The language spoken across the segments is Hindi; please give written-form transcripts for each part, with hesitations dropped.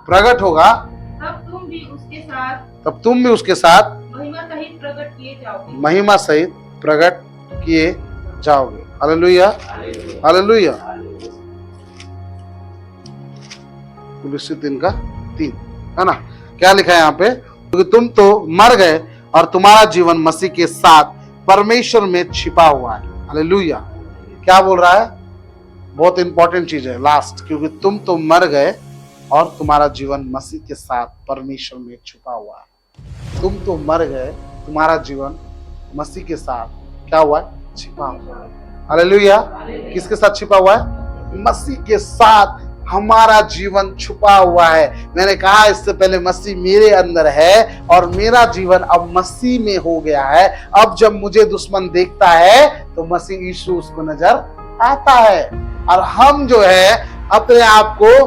प्रकट होगा, तब तुम भी उसके साथ तब तुम भी उसके साथ महिमा सहित प्रकट किए जाओगे। महिमा सहित प्रकट किए जाओगे। Hallelujah, hallelujah. कुलुस्सी 3:3 है ना। क्या लिखा है यहाँ पे? क्योंकि तुम तो मर गए और तुम्हारा जीवन मसीह के साथ परमेश्वर में छिपा हुआ है। हालेलुया। क्या बोल रहा है? बहुत इंपॉर्टेंट चीज है लास्ट, क्योंकि तुम तो मर गए और तुम्हारा जीवन मसीह के साथ परमेश्वर में छुपा हुआ है। तुम तो मर गए, तुम्हारा जीवन मसीह के साथ क्या हुआ है? छिपा हुआ है। हालेलुया। किसके साथ छिपा हुआ है? मसीह के साथ हमारा जीवन छुपा हुआ है। मैंने कहा इससे पहले मसीह मेरे अंदर है और मेरा जीवन अब मसीह में हो गया है। अब जब मुझे दुश्मन देखता है तो मसीह यीशु उसको नजर आता है और हम जो है अपने आप को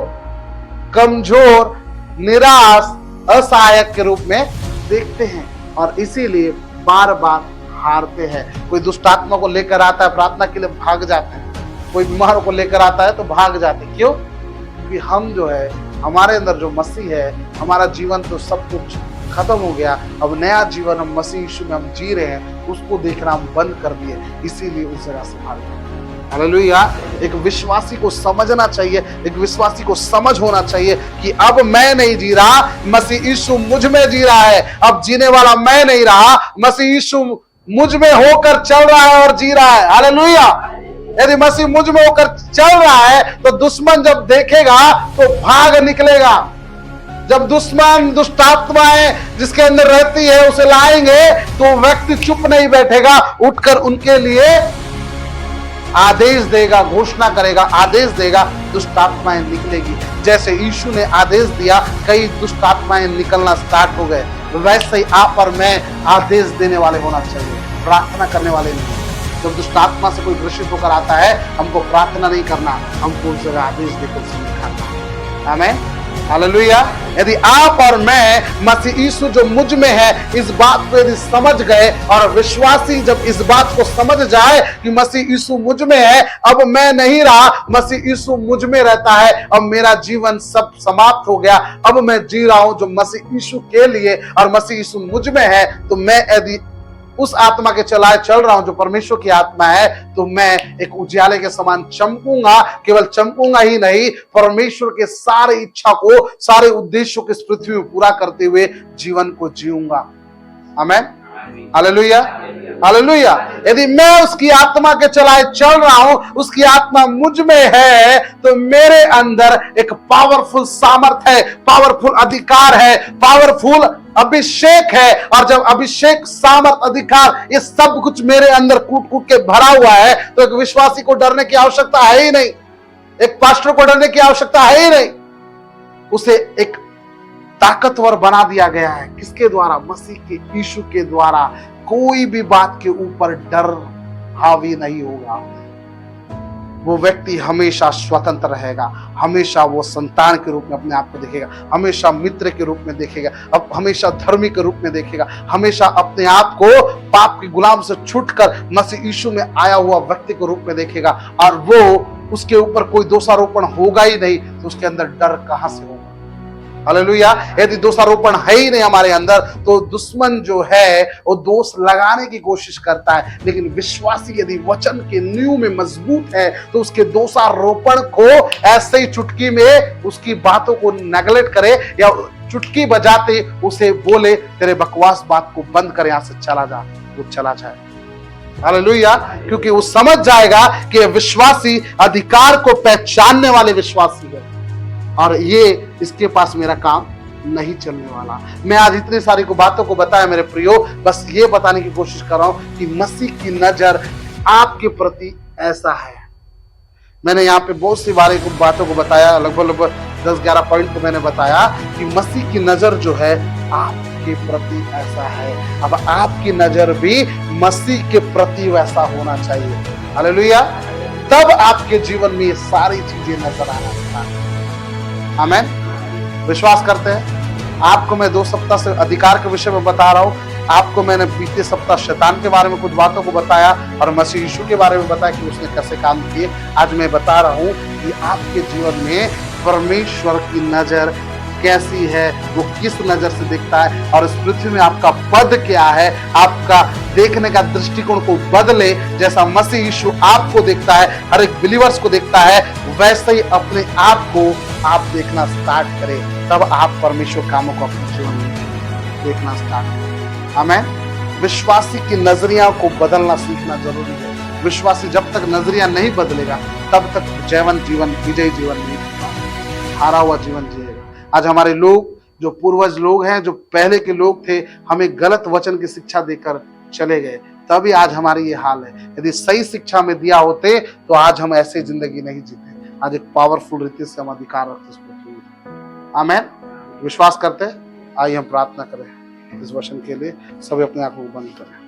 कमजोर, निराश, असहायक के रूप में देखते हैं और इसीलिए बार बार हारते हैं। कोई दुष्ट आत्मा को लेकर आता है, प्रार्थना के लिए भाग जाते हैं। कोई बीमारों को लेकर आता है तो भाग जाते हैं। क्यों? क्योंकि हम जो है, हमारे अंदर जो मसीह है, हमारा जीवन तो सब कुछ खत्म हो गया। अब नया जीवन हम मसीह यीशु में हम जी रहे हैं, उसको देखना हम बंद कर दिए, इसीलिए उस जगह से भाग गए। हालेलुया। एक विश्वासी को समझना चाहिए, एक विश्वासी को समझ होना चाहिए कि अब मैं नहीं जी रहा, मसीह यीशु मुझ में जी रहा है। अब जीने वाला मैं नहीं रहा, मसीह यीशु मुझ में होकर चल रहा है और जी रहा है। हालेलुया। यदि मसीह मुझ में होकर चल रहा है तो दुश्मन जब देखेगा तो भाग निकलेगा। जब दुश्मन, दुष्ट आत्माएं जिसके अंदर रहती है उसे लाएंगे तो व्यक्ति चुप नहीं बैठेगा, उठकर उनके लिए आदेश देगा, घोषणा करेगा, आदेश देगा, दुष्ट आत्माएं निकलेगी। जैसे यीशु ने आदेश दिया, कई दुष्ट आत्माएं निकलना स्टार्ट हो गए। वैसे ही आप और मैं आदेश देने वाले होना चाहिए, प्रार्थना करने वाले नहीं। जब दुष्ट आत्मा से कोई ग्रसित होकर आता है, हमको प्रार्थना नहीं करना, हमको उस जगह आदेश देकर उसे निकालना। आमीन, हालेलुया। यदि आप और मैं मसीह यीशु जो मुझ में है इस बात को यदि समझ गए और विश्वासी जब इस बात को समझ जाए कि मसीह यीशु मुझ में है, अब मैं नहीं रहा, मसीह यीशु मुझ में रहता है, अब मेरा जीवन सब समाप्त हो गया, अब मैं जी रहा हूं जो मसीह यीशु के लिए और मसीह यीशु मुझ में है, तो मैं यदि उस आत्मा के चलाए चल रहा हूं जो परमेश्वर की आत्मा है, तो मैं एक उजाले के समान चमकूंगा। केवल चमकूंगा ही नहीं, परमेश्वर के सारे इच्छा को, सारे उद्देश्यों को इस पृथ्वी में पूरा करते हुए जीवन को जीऊंगा। आमीन, हालेलुया, हालेलुया। यदि मैं उसकी आत्मा के चलाए चल रहा हूं, उसकी आत्मा मुझ में है, तो मेरे अंदर एक पावरफुल सामर्थ है, पावरफुल अधिकार है, पावरफुल अभिषेक है। और जब अभिषेक, सामर्थ, अधिकार ये सब कुछ मेरे अंदर कूट कूट के भरा हुआ है, तो एक विश्वासी को डरने की आवश्यकता है ही नहीं, एक पास्टर को डरने की आवश्यकता है ही नहीं। उसे एक ताकतवर बना दिया गया है। किसके द्वारा? मसीह के, यीशु के द्वारा। कोई भी बात के ऊपर डर हावी नहीं होगा। वो व्यक्ति हमेशा स्वतंत्र रहेगा, हमेशा वो संतान के रूप में अपने आप को देखेगा, हमेशा मित्र के रूप में देखेगा, अब हमेशा धर्मी के रूप में देखेगा, हमेशा अपने आप को पाप के गुलाम से छूटकर मसीह यीशु में आया हुआ व्यक्ति के रूप में देखेगा। और वो, उसके ऊपर कोई दोषारोपण होगा ही नहीं, तो उसके अंदर डर कहां से होगा? हालेलुया। यदि दोषारोपण है ही नहीं हमारे अंदर, तो दुश्मन जो है वो दोष लगाने की कोशिश करता है। लेकिन विश्वासी यदि वचन के नींव में मजबूत है, तो उसके दोषारोपण को ऐसे ही चुटकी में उसकी बातों को नेगलेक्ट करे या चुटकी बजाते उसे बोले, तेरे बकवास बात को बंद कर, यहां से चला जा, वो चला जाए। हालेलुया। क्योंकि वो समझ जाएगा कि विश्वासी अधिकार को पहचानने वाले विश्वासी है और ये इसके पास मेरा काम नहीं चलने वाला। मैं आज इतनी सारी बातों को बताया मेरे प्रियो, बस ये बताने की कोशिश कर रहा हूं कि मसीह की नजर आपके प्रति ऐसा है। मैंने यहाँ पे बहुत सी बातों को बताया, लगभग 10-11 पॉइंट को मैंने बताया कि मसीह की नजर जो है आपके प्रति ऐसा है। अब आपकी नजर भी मसीह के प्रति वैसा होना चाहिए। हालेलुया। तब आपके जीवन में ये सारी चीजें नजर आना चाहिए। आमीन, विश्वास करते हैं। आपको मैं 2 सप्ताह से अधिकार के विषय में बता रहा हूं। आपको मैंने बीते सप्ताह शैतान के बारे में कुछ बातों को बताया और मसीह यीशु के बारे में बताया कि उसने कैसे काम किए। आज मैं बता रहा हूं कि आपके जीवन में परमेश्वर की नजर कैसी है, वो किस नजर से देखता है, और इस पृथ्वी में आपका पद क्या है, आपका देखने का दृष्टिकोण को बदले। जैसा मसीह यीशु आपको देखता है, हर एक बिलीवर्स को देखता है, वैसे ही अपने आप को आप देखना स्टार्ट करें। तब आप परमेश्वर कामों को अपने जीवन में देखना स्टार्ट करें। आमीन। विश्वासी की नजरिया को बदलना सीखना जरूरी है। विश्वासी जब तक नजरिया नहीं बदलेगा तब तक विजयी जीवन नहीं जीता, हारा हुआ जीवन जिएगा। आज हमारे लोग, जो पूर्वज लोग हैं, जो पहले के लोग थे, हमें गलत वचन की शिक्षा देकर चले गए, तभी आज हमारी ये हाल है। यदि सही शिक्षा में दिया होते तो आज हम ऐसे जिंदगी नहीं जीते। आज एक पावरफुल रीति से हम अधिकार रखते इस पृथ्वी में। आमीन। विश्वास करते हैं। आइए हम प्रार्थना करें इस वचन के लिए। सभी अपने आंखों को बंद करें।